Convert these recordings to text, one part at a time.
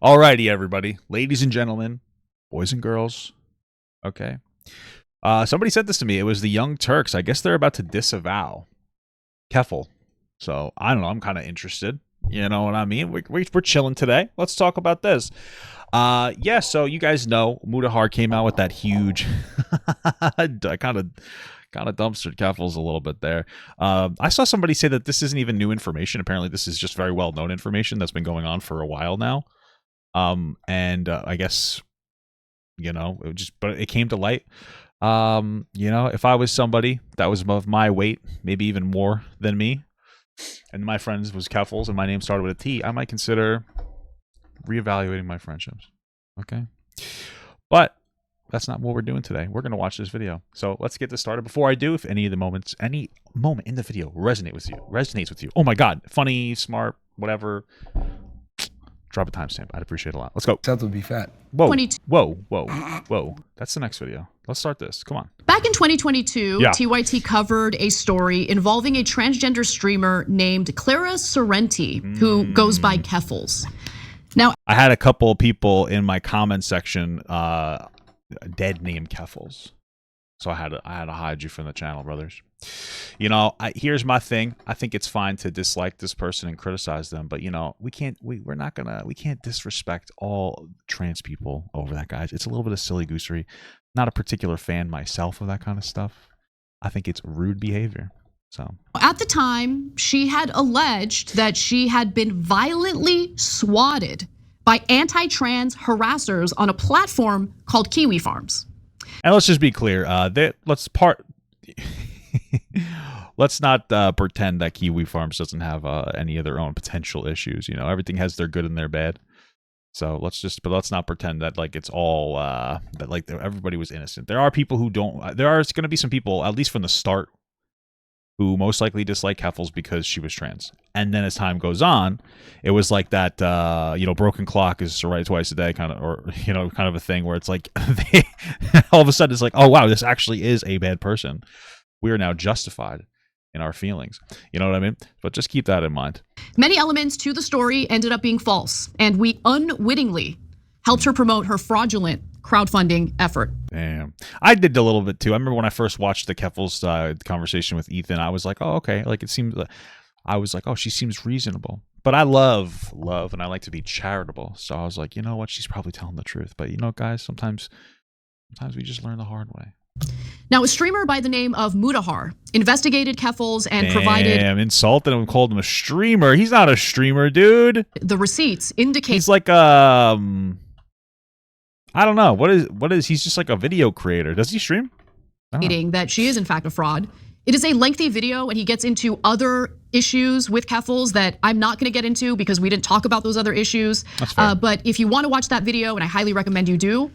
Alrighty, everybody, ladies and gentlemen, boys and girls. Okay. Somebody said this to me. It was the Young Turks. I guess they're about to disavow Keffal. So I don't know. I'm kind of interested. You know what I mean? We're chilling today. Let's talk about this. Yeah. So you guys know Mudahar came out with that huge. I kind of dumpstered Keffals a little bit there. I saw somebody say that this isn't even new information. Apparently, this is just very well known information that's been going on for a while now. I guess, but it came to light. If I was somebody that was above my weight, maybe even more than me, and my friends was Keffals and my name started with a T, I might consider reevaluating my friendships. Okay. But that's not what we're doing today. We're going to watch this video. So let's get this started. Before I do, if any moment in the video resonates with you. Oh my God. Funny, smart, whatever. Drop a timestamp. I'd appreciate it a lot. Let's go. South would be fat. Whoa. Whoa. That's the next video. Let's start this. Come on. Back in 2022, TYT covered a story involving a transgender streamer named Clara Sorrenti, who goes by Keffals. Now, I had a couple of people in my comment section dead name Keffals. So I had to hide you from the channel, brothers. Here's my thing. I think it's fine to dislike this person and criticize them, but we can't disrespect all trans people over that, guys. It's a little bit of silly goosery. Not a particular fan myself of that kind of stuff. I think it's rude behavior. So at the time, she had alleged that she had been violently swatted by anti-trans harassers on a platform called Kiwi Farms. And let's just be clear. Let's not pretend that Kiwi Farms doesn't have any of their own potential issues. Everything has their good and their bad. So let's not pretend that like it's all that like everybody was innocent. There are people who don't. There are going to be some people, at least from the start, who most likely dislike Keffals because she was trans. And then as time goes on, it was like that, broken clock is right twice a day kind of a thing where it's like, all of a sudden it's like, oh, wow, this actually is a bad person. We are now justified in our feelings. You know what I mean? But just keep that in mind. Many elements to the story ended up being false, and we unwittingly helped her promote her fraudulent crowdfunding effort. Damn. I did a little bit too. I remember when I first watched the Keffals conversation with Ethan, I was like, oh, okay. Like I was like, oh, she seems reasonable. But I love, and I like to be charitable. So I was like, you know what? She's probably telling the truth. But guys, sometimes we just learn the hard way. Now, a streamer by the name of Mudahar investigated Keffals and provided... Damn, insulted him, called him a streamer. He's not a streamer, dude. The receipts indicate... He's like, I don't know. What is he's just like a video creator. Does he stream? That she is in fact a fraud. It is a lengthy video, and he gets into other issues with Keffals that I'm not going to get into because we didn't talk about those other issues. That's fair. But if you want to watch that video, and I highly recommend you do,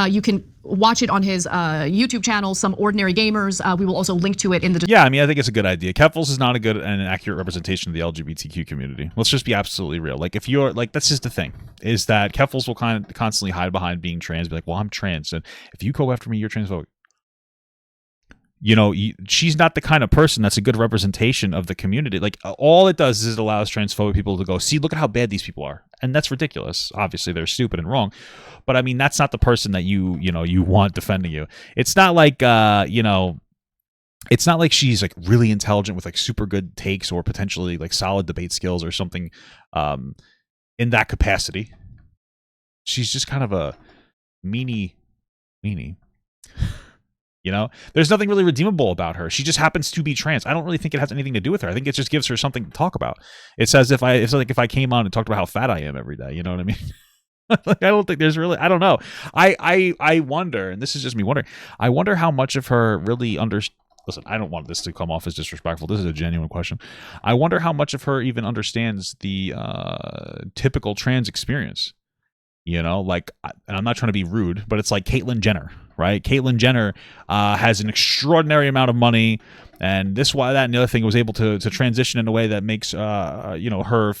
you can watch it on his YouTube channel, Some Ordinary Gamers. We will also link to it in the... Yeah, I mean, I think it's a good idea. Keffals is not a good and an accurate representation of the LGBTQ community. Let's just be absolutely real. Like, if you're, like, that's just the thing, is that Keffals will constantly hide behind being trans, be like, well, I'm trans, and if you go after me, you're transphobic. She's not the kind of person that's a good representation of the community. Like, all it does is it allows transphobic people to go, see, look at how bad these people are. And that's ridiculous. Obviously, they're stupid and wrong. But I mean, that's not the person that you want defending you. It's not like, it's not like she's like really intelligent with like super good takes or potentially like solid debate skills or something in that capacity. She's just kind of a meanie. There's nothing really redeemable about her. She just happens to be trans. I don't really think it has anything to do with her. I think it just gives her something to talk about. It's as if if I came on and talked about how fat I am every day. You know what I mean? Like, I don't think there's really, I don't know. I wonder, and this is just me wondering, I wonder how much of her really listen, I don't want this to come off as disrespectful. This is a genuine question. I wonder how much of her even understands the typical trans experience. And I'm not trying to be rude, but it's like Caitlyn Jenner, right? Caitlyn Jenner has an extraordinary amount of money, and this, why, that, and the other thing was able to transition in a way that makes her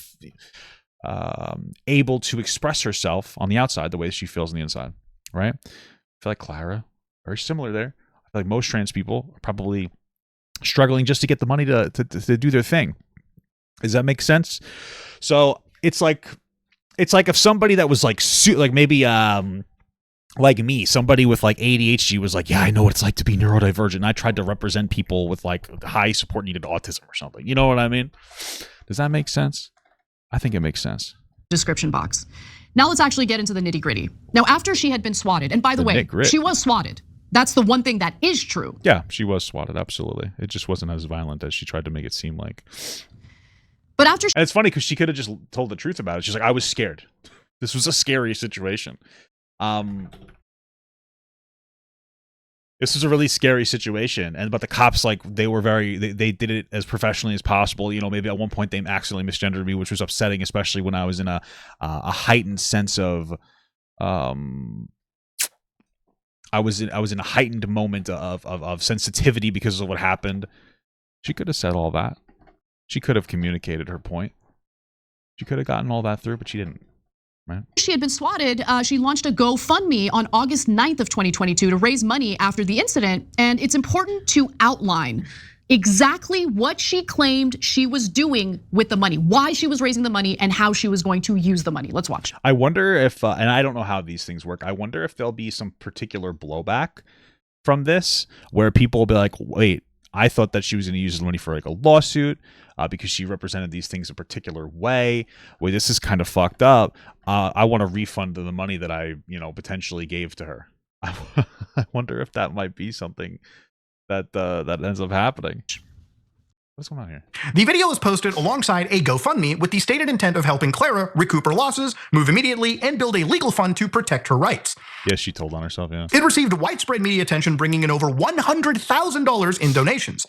able to express herself on the outside the way she feels on the inside, right? I feel like Clara, very similar there. I feel like most trans people are probably struggling just to get the money to do their thing. Does that make sense? So it's like, it's like if somebody that was like like maybe like me, somebody with like ADHD was like, yeah, I know what it's like to be neurodivergent. And I tried to represent people with like high support needed autism or something. You know what I mean? Does that make sense? I think it makes sense. Description box. Now let's actually get into the nitty gritty. Now, after she had been swatted, and by the way, she was swatted. That's the one thing that is true. Yeah, she was swatted, absolutely. It just wasn't as violent as she tried to make it seem like. But after, and it's funny because she could have just told the truth about it. She's like, I was scared. This was a scary situation. This was a really scary situation, but the cops, like, they were they did it as professionally as possible. You know, maybe at one point they accidentally misgendered me, which was upsetting, especially when I was in a heightened sense of I was in a heightened moment of sensitivity because of what happened. She could have said all that. She could have communicated her point. She could have gotten all that through, but she didn't. Right. She had been swatted. She launched a GoFundMe on August 9th of 2022 to raise money after the incident. And it's important to outline exactly what she claimed she was doing with the money, why she was raising the money, and how she was going to use the money. Let's watch. I wonder if, and I don't know how these things work, I wonder if there'll be some particular blowback from this where people will be like, wait, I thought that she was going to use the money for like a lawsuit because she represented these things a particular way. Wait, this is kind of fucked up. I want a refund of the money that I, potentially gave to her. I wonder if that might be something that ends up happening. What's going on here? The video was posted alongside a GoFundMe with the stated intent of helping Clara recoup her losses, move immediately, and build a legal fund to protect her rights. Yes, she told on herself, yeah. It received widespread media attention, bringing in over $100,000 in donations.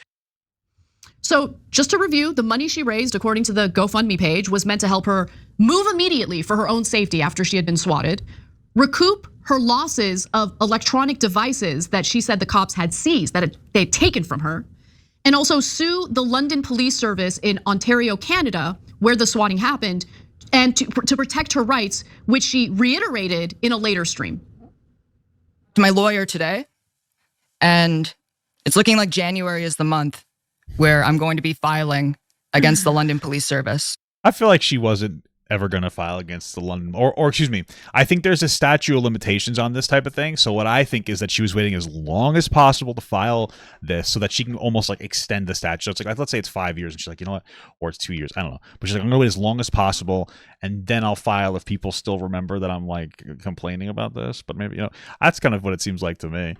So just to review, the money she raised, according to the GoFundMe page, was meant to help her move immediately for her own safety after she had been swatted, recoup her losses of electronic devices that she said the cops had seized, that they'd taken from her, and also sue the London Police Service in Ontario, Canada, where the swatting happened, and to protect her rights, which she reiterated in a later stream. To my lawyer today, and it's looking like January is the month where I'm going to be filing against the London Police Service. I feel like she wasn't ever going to file against the London, or excuse me, I think there's a statute of limitations on this type of thing. So what I think is that she was waiting as long as possible to file this so that she can almost like extend the statute. So it's like, let's say it's 5 years and she's like, you know what, or it's 2 years, I don't know. But she's like, I'm gonna wait as long as possible and then I'll file if people still remember that I'm like complaining about this. But maybe, that's kind of what it seems like to me.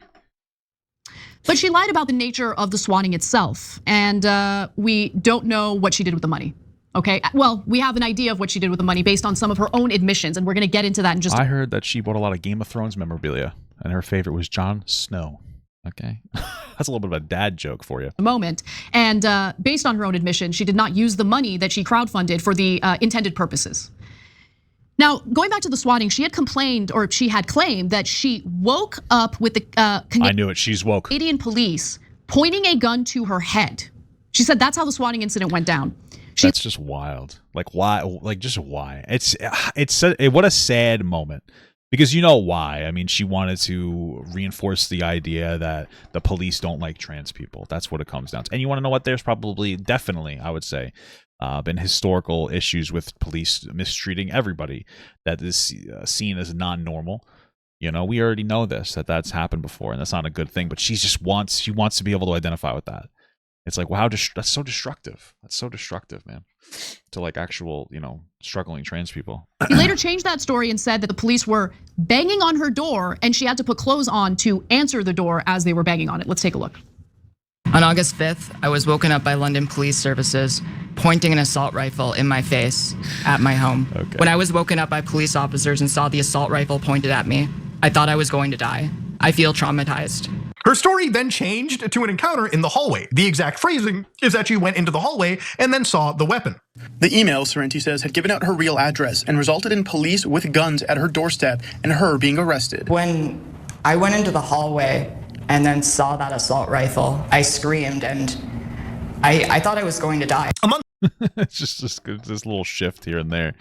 But she lied about the nature of the swatting itself, and we don't know what she did with the money. Okay, well, we have an idea of what she did with the money based on some of her own admissions, and we're gonna get into that in just. I heard that she bought a lot of Game of Thrones memorabilia, and her favorite was Jon Snow. Okay, that's a little bit of a dad joke for you. A moment, and based on her own admission, she did not use the money that she crowdfunded for the intended purposes. Now, going back to the swatting, she had complained, or she had claimed that she woke up with the I knew it. She's woke. Canadian police pointing a gun to her head. She said that's how the swatting incident went down. That's just wild. Like why? Like just why? It's what a sad moment. Because you know why. I mean, she wanted to reinforce the idea that the police don't like trans people. That's what it comes down to. And you want to know what? There's probably, definitely, I would say, been historical issues with police mistreating everybody that is seen as non-normal. We already know that's happened before, and that's not a good thing. But she wants to be able to identify with that. It's like, wow, that's so destructive. That's so destructive, man. To like actual, struggling trans people. He later changed that story and said that the police were banging on her door and she had to put clothes on to answer the door as they were banging on it. Let's take a look. On August 5th, I was woken up by London Police Services pointing an assault rifle in my face at my home. Okay. When I was woken up by police officers and saw the assault rifle pointed at me, I thought I was going to die. I feel traumatized. Her story then changed to an encounter in the hallway. The exact phrasing is that she went into the hallway and then saw the weapon. The email, Sorrenti says, had given out her real address and resulted in police with guns at her doorstep and her being arrested. When I went into the hallway and then saw that assault rifle, I screamed and I thought I was going to die. It's just this little shift here and there.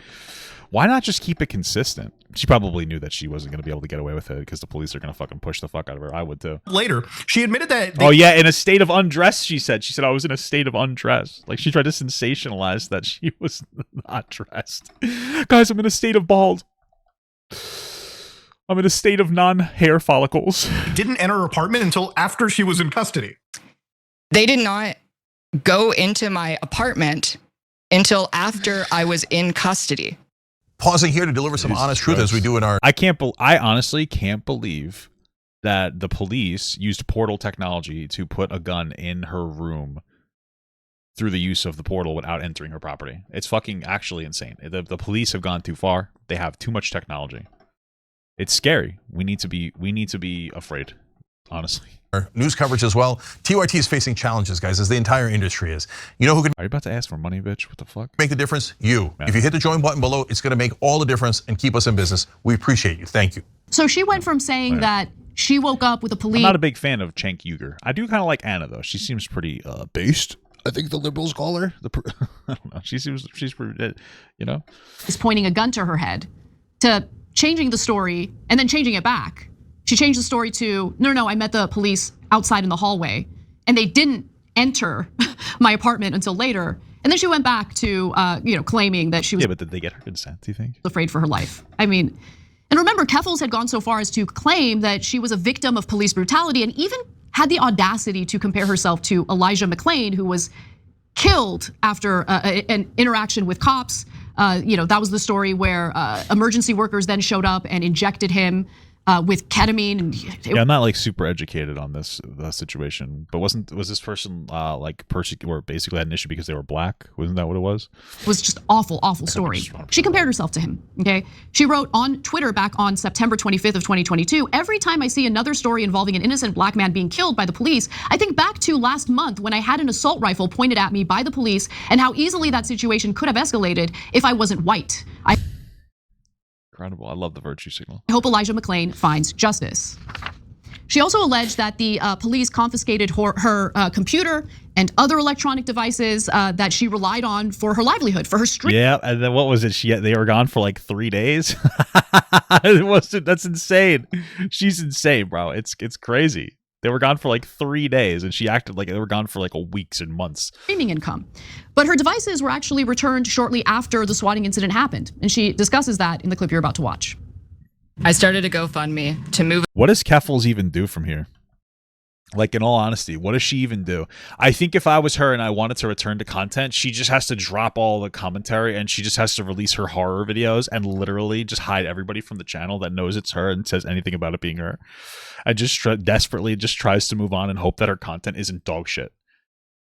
Why not just keep it consistent? She probably knew that she wasn't going to be able to get away with it because the police are going to fucking push the fuck out of her. I would too. Later, she admitted that. Oh yeah, in a state of undress. She said I was in a state of undress. Like she tried to sensationalize that she was not dressed. Guys, I'm in a state of bald. I'm in a state of non-hair follicles. Didn't enter her apartment until after she was in custody. They did not go into my apartment until after I was in custody. Pausing here to deliver some honest truth as we do in our... I honestly can't believe that the police used portal technology to put a gun in her room through the use of the portal without entering her property. It's fucking actually insane. The police have gone too far. They have too much technology. It's scary. We need to be afraid, honestly. News coverage as well. TYT is facing challenges, guys, as the entire industry is. You know who can Are you about to ask for money, bitch? What the fuck? make the difference? You. Yeah. If you hit the join button below, it's going to make all the difference and keep us in business. We appreciate you. Thank you. So she went from saying that she woke up with the I'm police. not a big fan of Cenk Uygur. I do kind of like Anna though. She seems pretty based. I think the liberals call her. I don't know. She's pretty, you know. Is pointing a gun to her head, to changing the story and then changing it back. She changed the story to, no, I met the police outside in the hallway and they didn't enter my apartment until later. And then she went back to, claiming that she was But did they get her consent, do you think? afraid for her life. I mean, and remember, Keffals had gone so far as to claim that she was a victim of police brutality and even had the audacity to compare herself to Elijah McClain, who was killed after an interaction with cops. That was the story where emergency workers then showed up and injected him with ketamine. And I'm not like super educated on this situation, but was this person like persecuted or basically had an issue because they were black? Wasn't that what it was? It was just awful story. She compared herself to him, okay? She wrote on Twitter back on September 25th of 2022, every time I see another story involving an innocent black man being killed by the police, I think back to last month when I had an assault rifle pointed at me by the police and how easily that situation could have escalated if I wasn't white. Incredible. I love the virtue signal. I hope Elijah McClain finds justice. She also alleged that the police confiscated her computer and other electronic devices that she relied on for her livelihood, for her stream. Yeah, and then what was it? They were gone for like 3 days. That's insane. She's insane, bro. It's crazy. They were gone for like 3 days, and she acted like they were gone for like weeks and months. Streaming income. But her devices were actually returned shortly after the swatting incident happened. And she discusses that in the clip you're about to watch. I started a GoFundMe to move. What does Keffals even do from here? Like, in all honesty, what does she even do? I think if I was her and I wanted to return to content, she just has to drop all the commentary and she just has to release her horror videos and literally just hide everybody from the channel that knows it's her and says anything about it being her. And just desperately just tries to move on and hope that her content isn't dog shit.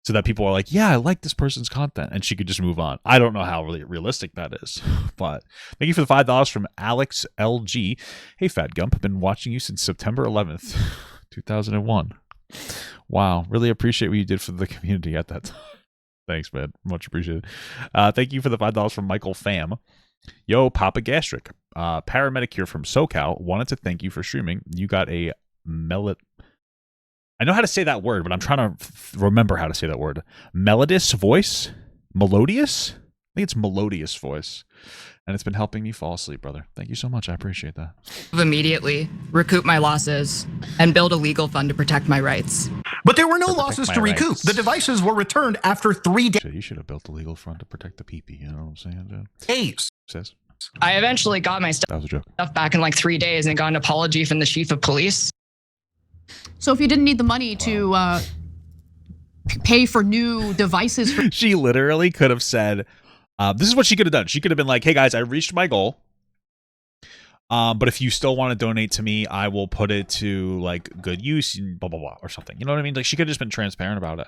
So that people are like, yeah, I like this person's content, and she could just move on. I don't know how really realistic that is, but thank you for the $5 from Alex LG. Hey, Fat Gump, I've been watching you since September 11th, 2001. Wow, really appreciate what you did for the community at that time. Thanks, man. Much appreciated. Thank you for the $5 from Michael Pham. Yo, Papa Gastric. Paramedic here from SoCal. Wanted to thank you for streaming. You got a I know how to say that word, but I'm trying to remember how to say that word. Melodious voice? Melodious? I think it's melodious voice. And it's been helping me fall asleep, brother. Thank you so much. I appreciate that. Immediately, recoup my losses, and build a legal fund to protect my rights. But there were no losses to recoup. rights. The devices were returned after 3 You should have built a legal fund to protect the pee-pee. You know what I'm saying, John? days. Says. I eventually got my That was a joke. stuff back in like 3 days and got an apology from the chief of police. So if you didn't need the money to pay for new devices for She literally could have said, this is what she could have done. She could have been like, hey guys, I reached my goal. But if you still want to donate to me, I will put it to like good use and blah, blah, blah, or something. You know what I mean? Like she could have just been transparent about it.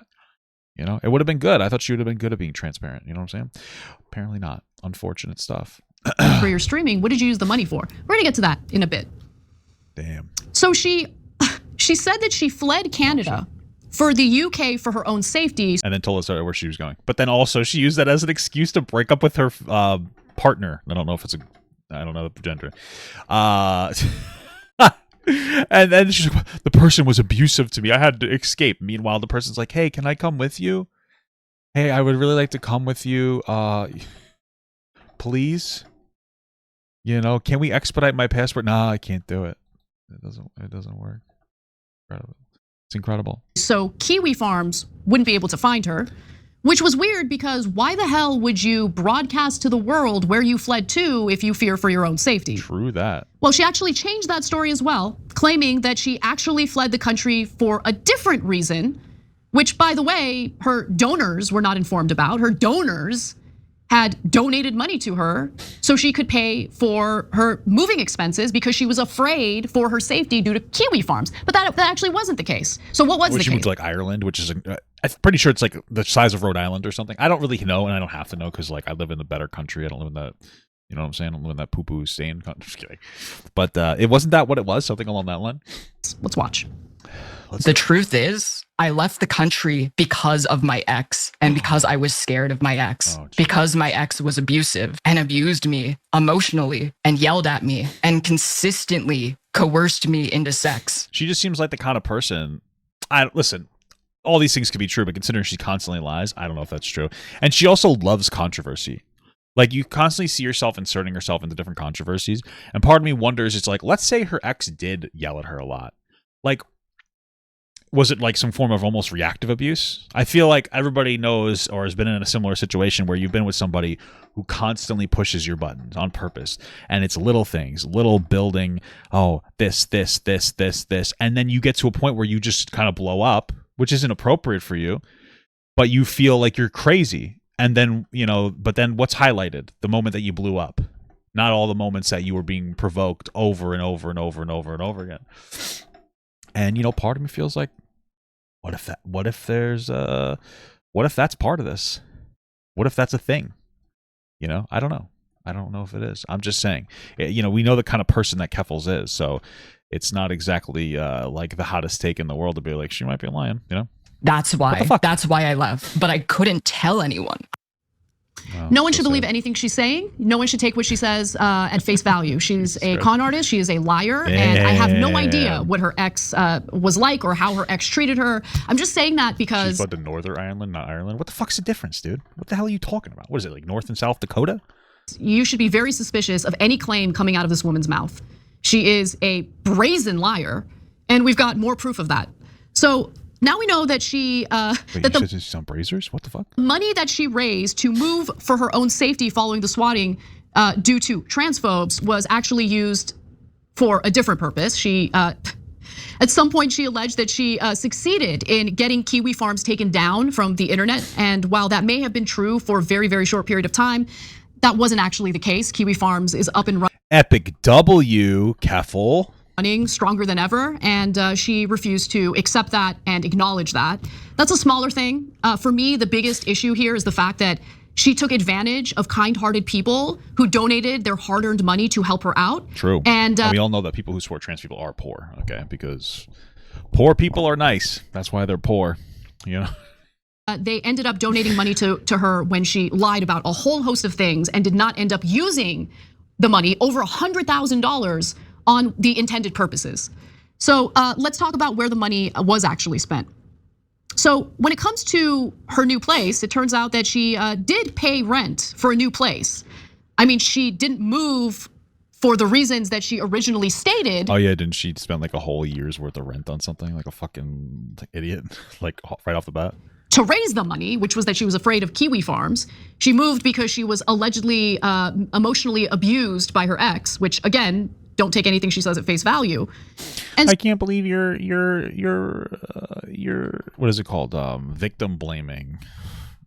You know, it would have been good. I thought she would have been good at being transparent. You know what I'm saying? Apparently not. Unfortunate stuff. for your streaming. What did you use the money for? We're gonna get to that in a bit. Damn. So she said that she fled Canada for the UK for her own safety. And then told us where she was going. But then also she used that as an excuse to break up with her partner. I don't know if it's I don't know the gender. And then she's like, the person was abusive to me. I had to escape. Meanwhile, the person's like, hey, can I come with you? Hey, I would really like to come with you. Please? You know, can we expedite my passport? No, I can't do it. It doesn't work. Incredible. It's incredible. So Kiwi Farms wouldn't be able to find her, which was weird because why the hell would you broadcast to the world where you fled to if you fear for your own safety? True that. Well, she actually changed that story as well, claiming that she actually fled the country for a different reason, which, by the way, her donors were not informed about. Her donors had donated money to her so she could pay for her moving expenses because she was afraid for her safety due to Kiwi Farms. But that actually wasn't the case. So what was the case? She moved to like Ireland, which is, I'm pretty sure it's like the size of Rhode Island or something. I don't really know, and I don't have to know because like I live in the better country. I don't live in that, you know what I'm saying? I don't live in that poo-poo stain country. Just kidding. But it wasn't that what it was, something along that line. Let's watch. The truth is, I left the country because of my ex and because I was scared of my ex. Because my ex was abusive and abused me emotionally and yelled at me and consistently coerced me into sex. She just seems like the kind of person, listen, all these things could be true, but considering she constantly lies, I don't know if that's true. And she also loves controversy. Like, you constantly see yourself inserting yourself into different controversies. And part of me wonders, it's like, let's say her ex did yell at her a lot. Like, was it like some form of almost reactive abuse? I feel like everybody knows or has been in a similar situation where you've been with somebody who constantly pushes your buttons on purpose. And it's little things, little building, oh, this. And then you get to a point where you just kind of blow up, which isn't appropriate for you, but you feel like you're crazy. And then, you know, but then what's highlighted? The moment that you blew up, not all the moments that you were being provoked over and over and over and over and over again. And, you know, part of me feels like, what if that's part of this? What if that's a thing? You know, I don't know. I don't know if it is. I'm just saying, you know, we know the kind of person that Keffals is. So it's not exactly like the hottest take in the world to be like, she might be lying, you know? That's why I left, but I couldn't tell anyone. Well, No one should believe anything she's saying. No one should take what she says at face value. She's a con artist. She is a liar. And I have no idea what her ex was like or how her ex treated her. I'm just saying that because she's fled to Northern Ireland, not Ireland. What the fuck's the difference, dude? What the hell are you talking about? What is it, like North and South Dakota? you should be very suspicious of any claim coming out of this woman's mouth. She is a brazen liar, and we've got more proof of that. So now we know that she Wait, that the she's on Brazers? What the fuck? Money that she raised to move for her own safety following the swatting due to transphobes was actually used for a different purpose. She at some point she alleged that she succeeded in getting Kiwi Farms taken down from the internet, and while that may have been true for a very, very short period of time, that wasn't actually the case. Kiwi Farms is up and running. Epic W, Keffal. Stronger than ever, and she refused to accept that and acknowledge that. That's a smaller thing. For me, the biggest issue here is the fact that she took advantage of kind-hearted people who donated their hard-earned money to help her out. True. And we all know that people who support trans people are poor, okay? Because poor people are nice. That's why they're poor, you know? They ended up donating money to her when she lied about a whole host of things and did not end up using the money, over $100,000, on the intended purposes. So let's talk about where the money was actually spent. So when it comes to her new place, it turns out that she did pay rent for a new place. I mean, she didn't move for the reasons that she originally stated. Oh yeah, didn't she spend like a whole year's worth of rent on something, like a fucking idiot, like right off the bat? To raise the money, which was that she was afraid of Kiwi Farms. She moved because she was allegedly emotionally abused by her ex, which again, don't take anything she says at face value. And I can't believe you're what is it called? Victim blaming.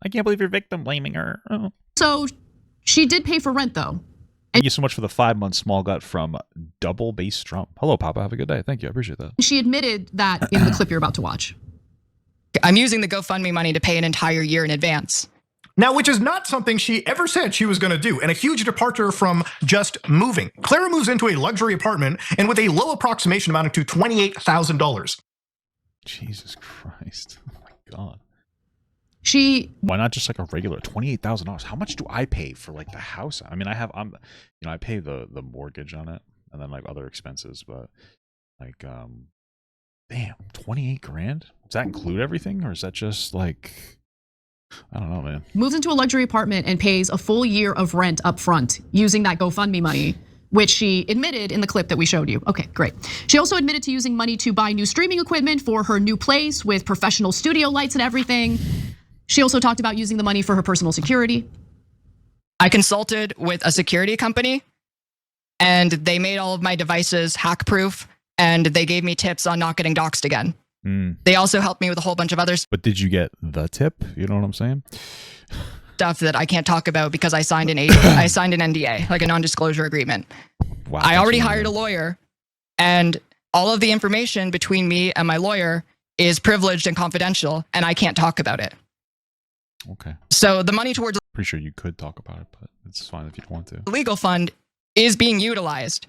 I can't believe you're victim blaming her. Oh. So she did pay for rent though. Thank you so much for the 5-month small gut from Double Bass Drum. Hello, Papa. Have a good day. Thank you. I appreciate that. She admitted that in the clip you're about to watch. I'm using the GoFundMe money to pay an entire year in advance. Now, which is not something she ever said she was going to do, and a huge departure from just moving. Clara moves into a luxury apartment and with a low approximation amounting to $28,000. Jesus Christ. Oh my God. Why not just like a regular $28,000? How much do I pay for like the house? I mean, I pay the mortgage on it and then like other expenses, but like, damn, 28 grand? Does that include everything, or is that just like, I don't know, man. Moves into a luxury apartment and pays a full year of rent up front using that GoFundMe money, which she admitted in the clip that we showed you. Okay, great. She also admitted to using money to buy new streaming equipment for her new place with professional studio lights and everything. She also talked about using the money for her personal security. I consulted with a security company, and they made all of my devices hack-proof, and they gave me tips on not getting doxxed again. They also helped me with a whole bunch of other But did you get the tip? You know what I'm saying? stuff that I can't talk about because I signed an NDA, like a non-disclosure agreement. Wow, I already hired a lawyer, and all of the information between me and my lawyer is privileged and confidential, and I can't talk about it. Okay. So the money towards Pretty sure you could talk about it, but it's fine if you don't want to. the legal fund is being utilized,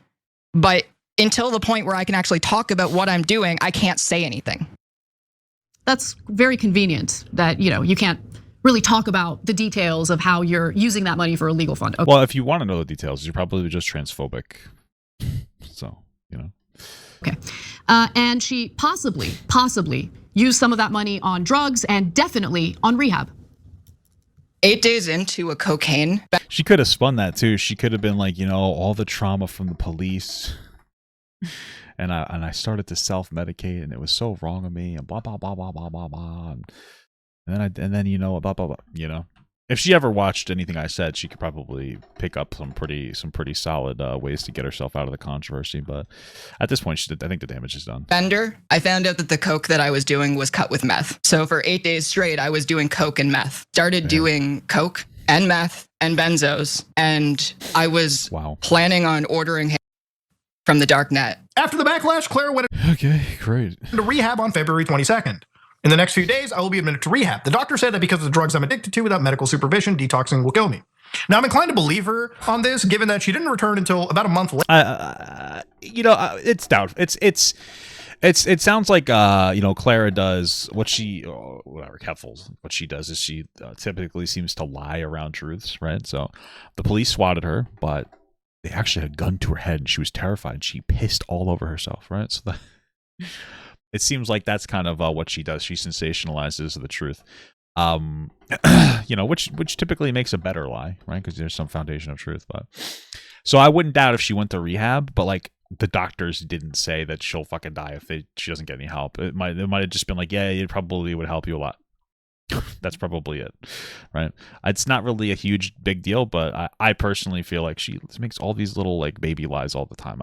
but until the point where I can actually talk about what I'm doing, I can't say anything. That's very convenient that, you can't really talk about the details of how you're using that money for a legal fund. Okay. Well, if you want to know the details, you're probably just transphobic. So, Okay. And she possibly used some of that money on drugs and definitely on rehab. 8 days into a cocaine. She could have spun that too. She could have been like, all the trauma from the police. And I started to self-medicate, and it was so wrong of me, and blah blah blah blah blah blah blah. And then blah blah blah. If she ever watched anything I said, she could probably pick up some pretty solid ways to get herself out of the controversy. But at this point, I think the damage is done. Bender, I found out that the coke that I was doing was cut with meth. So for 8 days straight, I was doing coke and meth. Started doing coke and meth and benzos, and I was planning on ordering him from the dark net. After the backlash, Claire went Okay, great. into rehab on February 22nd. In the next few days, I will be admitted to rehab. The doctor said that because of the drugs I'm addicted to, without medical supervision, detoxing will kill me. Now, I'm inclined to believe her on this, given that she didn't return until about a month later. It's doubtful. It sounds like Clara does what she, whatever, Keffals, what she does is she typically seems to lie around truths, right? So the police swatted her, but they actually had a gun to her head, and she was terrified. She pissed all over herself, right? So it seems like that's kind of what she does. She sensationalizes the truth, which typically makes a better lie, right? Because there's some foundation of truth. But so I wouldn't doubt if she went to rehab, but like the doctors didn't say that she'll fucking die if she doesn't get any help. It might have just been like, yeah, it probably would help you a lot. That's probably it, right? It's not really a big deal, but I personally feel like she makes all these little like baby lies all the time.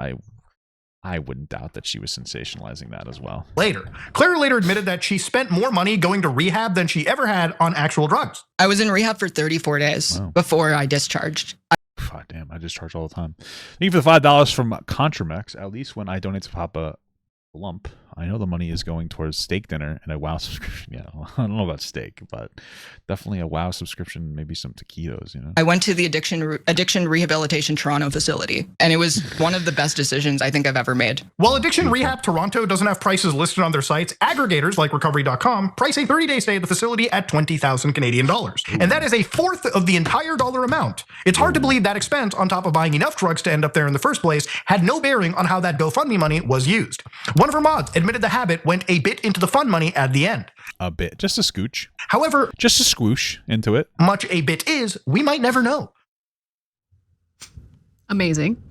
I wouldn't doubt that she was sensationalizing that as well. Clara later admitted that she spent more money going to rehab than she ever had on actual drugs. I was in rehab for 34 days before I discharged. God damn, I discharge all the time. Thank you for the $5 from Contramex. At least when I donate to Papa Lump, I know the money is going towards steak dinner and a WoW subscription. Yeah, I don't know about steak, but definitely a WoW subscription, maybe some taquitos, I went to the addiction rehabilitation Toronto facility, and it was one of the best decisions I think I've ever made. While Addiction Rehab Toronto doesn't have prices listed on their sites, aggregators like recovery.com price a 30-day stay at the facility at 20,000 Canadian dollars. And that is a fourth of the entire dollar amount. It's hard to believe that expense, on top of buying enough drugs to end up there in the first place, had no bearing on how that GoFundMe money was used. One of her mods admitted the habit went a bit into the fund money at the end. A bit, just a scooch. However, just a squoosh into it. Much a bit is, we might never know. Amazing.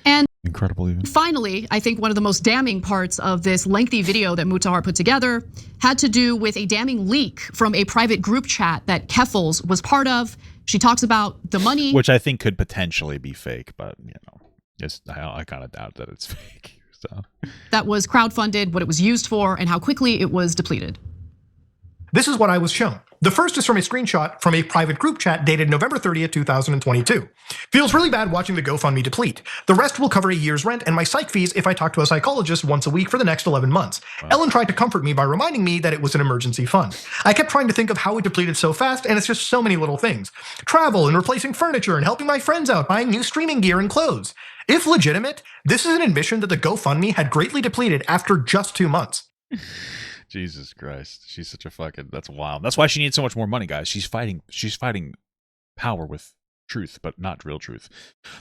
And incredible even. Finally, I think one of the most damning parts of this lengthy video that Mutahar put together had to do with a damning leak from a private group chat that Keffals was part of. She talks about the money, which I think could potentially be fake, but I kind of doubt that it's fake. So that was crowdfunded, what it was used for, and how quickly it was depleted. This is what I was shown. The first is from a screenshot from a private group chat dated November 30th, 2022. Feels really bad watching the GoFundMe deplete. The rest will cover a year's rent and my psych fees if I talk to a psychologist once a week for the next 11 months. Wow. Ellen tried to comfort me by reminding me that it was an emergency fund. I kept trying to think of how it depleted so fast, and it's just so many little things. Travel and replacing furniture and helping my friends out buying new streaming gear and clothes. If legitimate, this is an admission that the GoFundMe had greatly depleted after just 2 months. Jesus Christ. She's such a fucking, that's wild. That's why she needs so much more money, guys. She's fighting power with truth, but not real truth.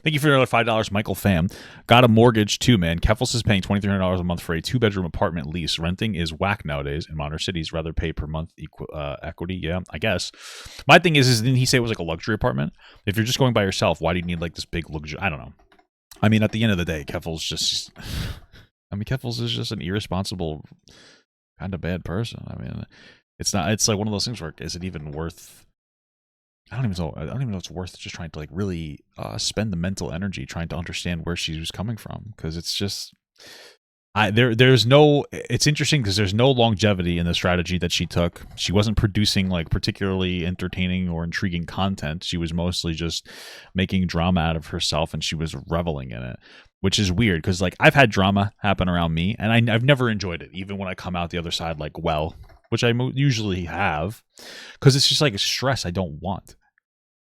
Thank you for another $5, Michael Pham. Got a mortgage too, man. Keffals is paying $2,300 a month for a 2-bedroom apartment lease. Renting is whack nowadays in modern cities. Rather pay per month equity. Yeah, I guess. My thing is didn't he say it was like a luxury apartment? If you're just going by yourself, why do you need like this big luxury? I don't know. I mean, at the end of the day, Keffals just, I mean, Keffals is just an irresponsible, kind of bad person. I mean, it's not, it's like one of those things where, is it even worth, I don't even know if it's worth just trying to like really spend the mental energy trying to understand where she was coming from, because it's just, there's no, it's interesting because there's no longevity in the strategy that she took. She wasn't producing like particularly entertaining or intriguing content. She was mostly just making drama out of herself, and she was reveling in it, which is weird because like I've had drama happen around me, and I've never enjoyed it, even when I come out the other side like, well, which I usually have, because it's just like a stress I don't want.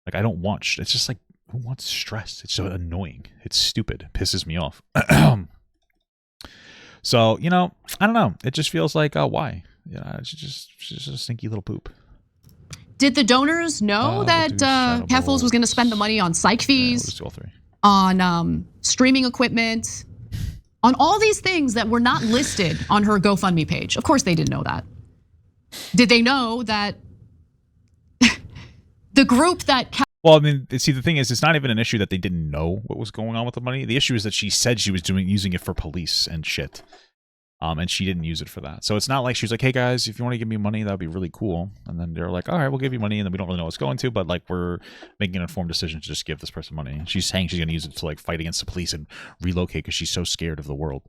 Like I don't want, it's just like, who wants stress? It's so annoying. It's stupid. It pisses me off. So, you know, I don't know. It just feels like, why? You know, she's just a stinky little poop. Did the donors know that Keffals was going to spend the money on psych fees, on streaming equipment, on all these things that were not listed on her GoFundMe page? Of course they didn't know that. Did they know that the group that... Well, I mean, see, the thing is, it's not even an issue that they didn't know what was going on with the money. The issue is that she said she was using it for police and shit. And she didn't use it for that. So it's not like she was like, hey guys, if you want to give me money, that would be really cool. And then they're like, all right, we'll give you money. And then we don't really know what it's going to, but like we're making an informed decision to just give this person money. And she's saying she's going to use it to like fight against the police and relocate because she's so scared of the world.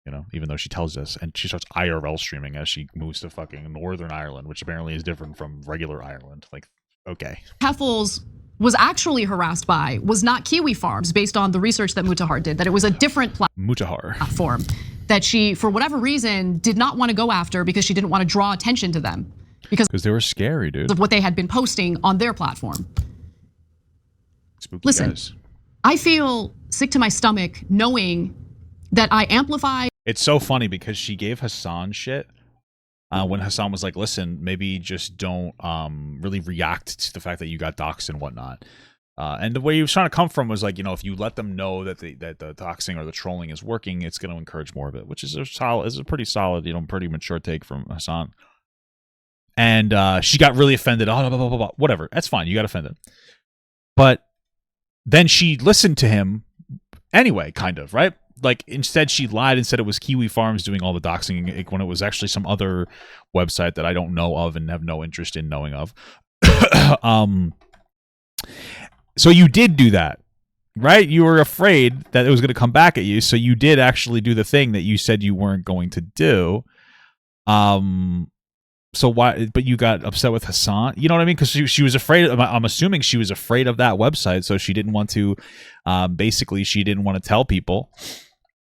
You know, even though she tells us, and she starts IRL streaming as she moves to fucking Northern Ireland, which apparently is different from regular Ireland. Like, okay. Keffals was actually harassed by was not Kiwi Farms, based on the research that Mutahar did, that it was a different platform that she, for whatever reason, did not want to go after because she didn't want to draw attention to them because they were scary, dude, of what they had been posting on their platform. Spooky Listen, guys. I feel sick to my stomach knowing that I amplify. It's so funny because she gave Hassan shit. When Hassan was like, listen, maybe just don't really react to the fact that you got doxxed and whatnot. And the way he was trying to come from was like, you know, if you let them know that the doxing or the trolling is working, it's going to encourage more of it, which is a pretty solid, you know, pretty mature take from Hassan. And she got really offended. Oh, blah, blah, blah, blah. Whatever. That's fine. You got offended. But then she listened to him anyway, kind of, right? Like, instead she lied and said it was Kiwi Farms doing all the doxing when it was actually some other website that I don't know of and have no interest in knowing of. So you did do that, right? You were afraid that it was going to come back at you, so you did actually do the thing that you said you weren't going to do. So why? But you got upset with Hassan. You know what I mean? Because she was afraid. I'm assuming she was afraid of that website, so she didn't want to. Basically, she didn't want to tell people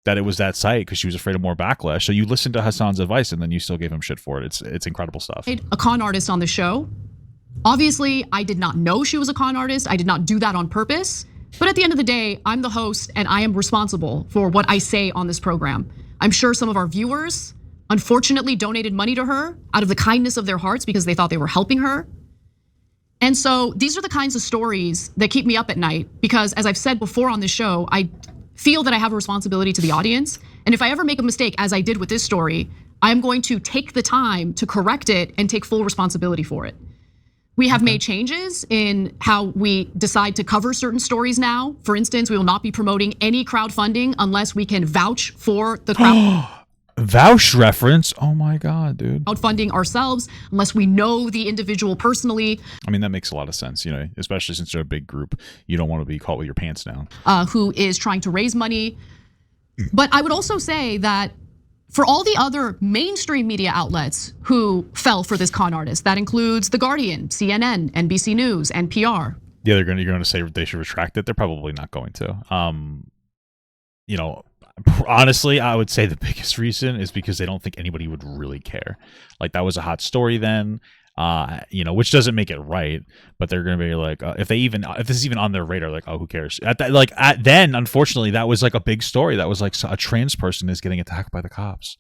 that it was that site because she was afraid of more backlash. So you listened to Hassan's advice, and then you still gave him shit for it. It's incredible stuff. A con artist on the show. Obviously, I did not know she was a con artist. I did not do that on purpose. But at the end of the day, I'm the host, and I am responsible for what I say on this program. I'm sure some of our viewers, unfortunately, donated money to her out of the kindness of their hearts because they thought they were helping her. And so these are the kinds of stories that keep me up at night because, as I've said before on this show, I feel that I have a responsibility to the audience. And if I ever make a mistake, as I did with this story, I'm going to take the time to correct it and take full responsibility for it. We have made changes in how we decide to cover certain stories now. For instance, we will not be promoting any crowdfunding unless we can vouch for the crowd. Vouch reference? Oh my God, dude. Crowdfunding ourselves, unless we know the individual personally. I mean, that makes a lot of sense, you know, especially since they're a big group. You don't want to be caught with your pants down. Who is trying to raise money. But I would also say that for all the other mainstream media outlets who fell for this con artist, that includes The Guardian, CNN, NBC News, NPR. Yeah, you're going to say they should retract it. They're probably not going to. You know, honestly, I would say the biggest reason is because they don't think anybody would really care. Like, that was a hot story then. You know, which doesn't make it right, but they're gonna be like, if this is even on their radar, like, oh, who cares? Then, unfortunately, that was like a big story. That was like a trans person is getting attacked by the cops,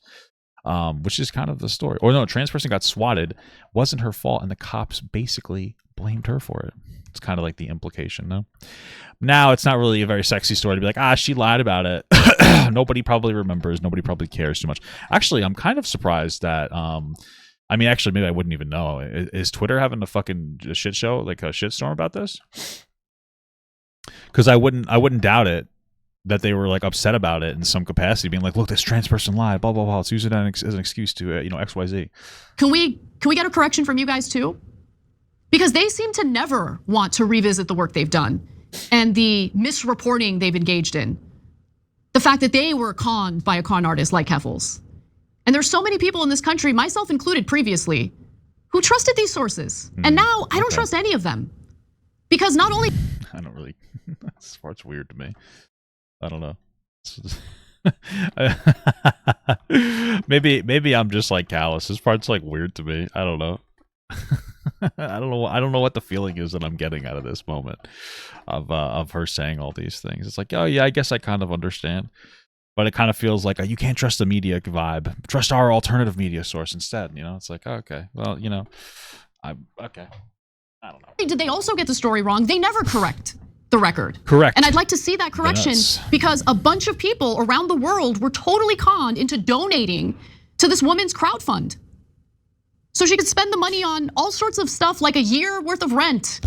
which is kind of the story. Or no, a trans person got swatted, wasn't her fault, and the cops basically blamed her for it. It's kind of like the implication, no? Now it's not really a very sexy story to be like, she lied about it. Nobody probably remembers. Nobody probably cares too much. Actually, I'm kind of surprised that. I mean, actually, maybe I wouldn't even know. Is Twitter having a fucking shit show, like a shitstorm about this? Because I wouldn't doubt it. that they were like upset about it in some capacity, being like, look, this trans person lied, blah blah blah. Let's use it as an excuse to XYZ. Can we get a correction from you guys too? Because they seem to never want to revisit the work they've done and the misreporting they've engaged in. The fact that they were conned by a con artist like Keffals. And there's so many people in this country, myself included previously, who trusted these sources. And now I don't trust any of them. Because not only I don't really, this part's weird to me. I don't know. maybe I'm just like callous. This part's like weird to me. I don't know. I don't know what the feeling is that I'm getting out of this moment of her saying all these things. It's like, oh yeah, I guess I kind of understand. But it kind of feels like you can't trust the media vibe. Trust our alternative media source instead. You know, it's like, oh, okay, well, you know, okay. I don't know. did they also get the story wrong, they never correct the record. Correct. And I'd like to see that correction because a bunch of people around the world were totally conned into donating to this woman's crowdfund. So she could spend the money on all sorts of stuff like a year worth of rent,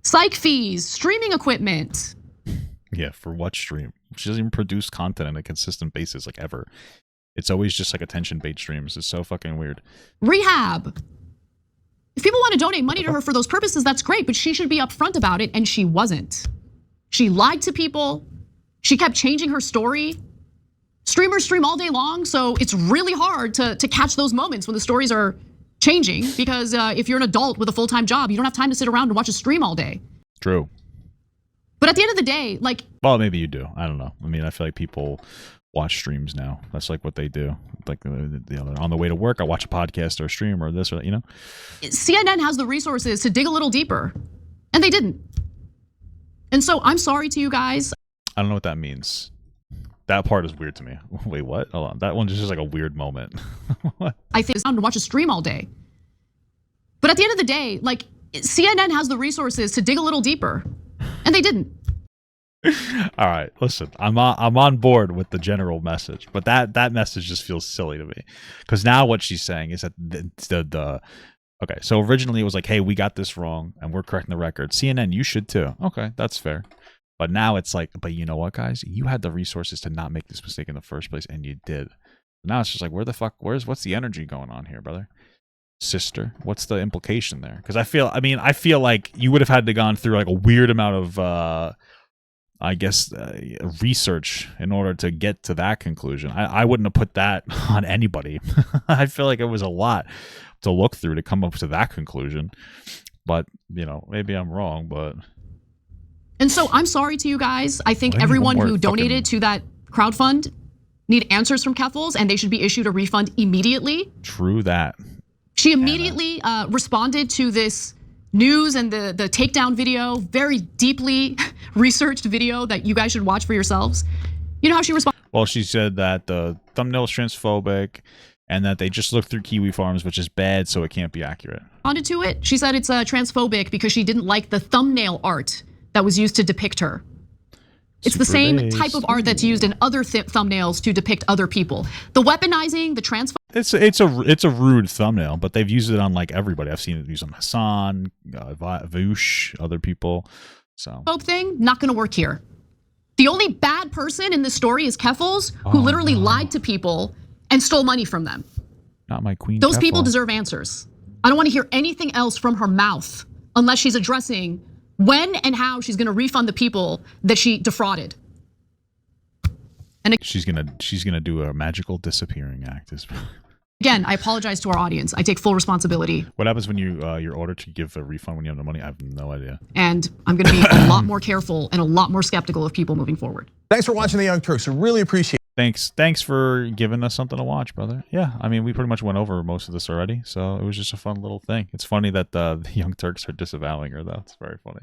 psych fees, streaming equipment. Yeah, for what stream? She doesn't even produce content on a consistent basis, like ever. It's always just like attention bait streams. It's so fucking weird. Rehab. If people want to donate money to her for those purposes, that's great, but she should be upfront about it, and she wasn't. She lied to people. She kept changing her story. Streamers stream all day long, so it's really hard to catch those moments when the stories are changing, because if you're an adult with a full-time job, you don't have time to sit around and watch a stream all day. True. But at the end of the day, like... Well, maybe you do. I don't know. I mean, I feel like people watch streams now. That's like what they do. Like on the way to work, I watch a podcast or a stream or this or that, you know? CNN has the resources to dig a little deeper, and they didn't. And so I'm sorry to you guys. I don't know what that means. That part is weird to me. Wait, what? Hold on. That one's just like a weird moment. What? I think it's time to watch a stream all day. But at the end of the day, like, CNN has the resources to dig a little deeper, and they didn't. All right, listen, I'm on board with the general message, but that message just feels silly to me, because now what she's saying is that the okay, so originally it was like, hey, we got this wrong and we're correcting the record. CNN, you should too. Okay, that's fair. But now it's like, but you know what, guys, you had the resources to not make this mistake in the first place, and you did. Now it's just like, where the fuck? What's the energy going on here, brother? Sister, what's the implication there? Because I feel like you would have had to gone through like a weird amount of I guess research in order to get to that conclusion. I wouldn't have put that on anybody. I feel like it was a lot to look through to come up to that conclusion. But, you know, maybe I'm wrong, but... And so I'm sorry to you guys. I think everyone who donated to that crowdfund need answers from Keffals, and they should be issued a refund immediately. True that. She immediately responded to this news and the takedown video, very deeply researched video that you guys should watch for yourselves. You know how she responded? Well, she said that the thumbnail is transphobic and that they just looked through Kiwi Farms, which is bad, so it can't be accurate. Responded to it. She said it's transphobic because she didn't like the thumbnail art that was used to depict her. It's the same type of art that's used in other thumbnails to depict other people. The weaponizing, the transphobic. It's a rude thumbnail, but they've used it on like everybody. I've seen it used on Hassan, Voosh, other people. So thing not going to work here. The only bad person in this story is Keffals, who literally lied to people and stole money from them. Not my queen. Those people deserve answers. I don't want to hear anything else from her mouth unless she's addressing when and how she's going to refund the people that she defrauded. And she's gonna do a magical disappearing act. Again, I apologize to our audience. I take full responsibility. What happens when you're ordered to give a refund when you have no money? I have no idea. And I'm going to be a lot more careful and a lot more skeptical of people moving forward. Thanks for watching the Young Turks. We really appreciate it. Thanks for giving us something to watch, brother. Yeah, I mean, we pretty much went over most of this already, so it was just a fun little thing. It's funny that the Young Turks are disavowing her, though. It's very funny.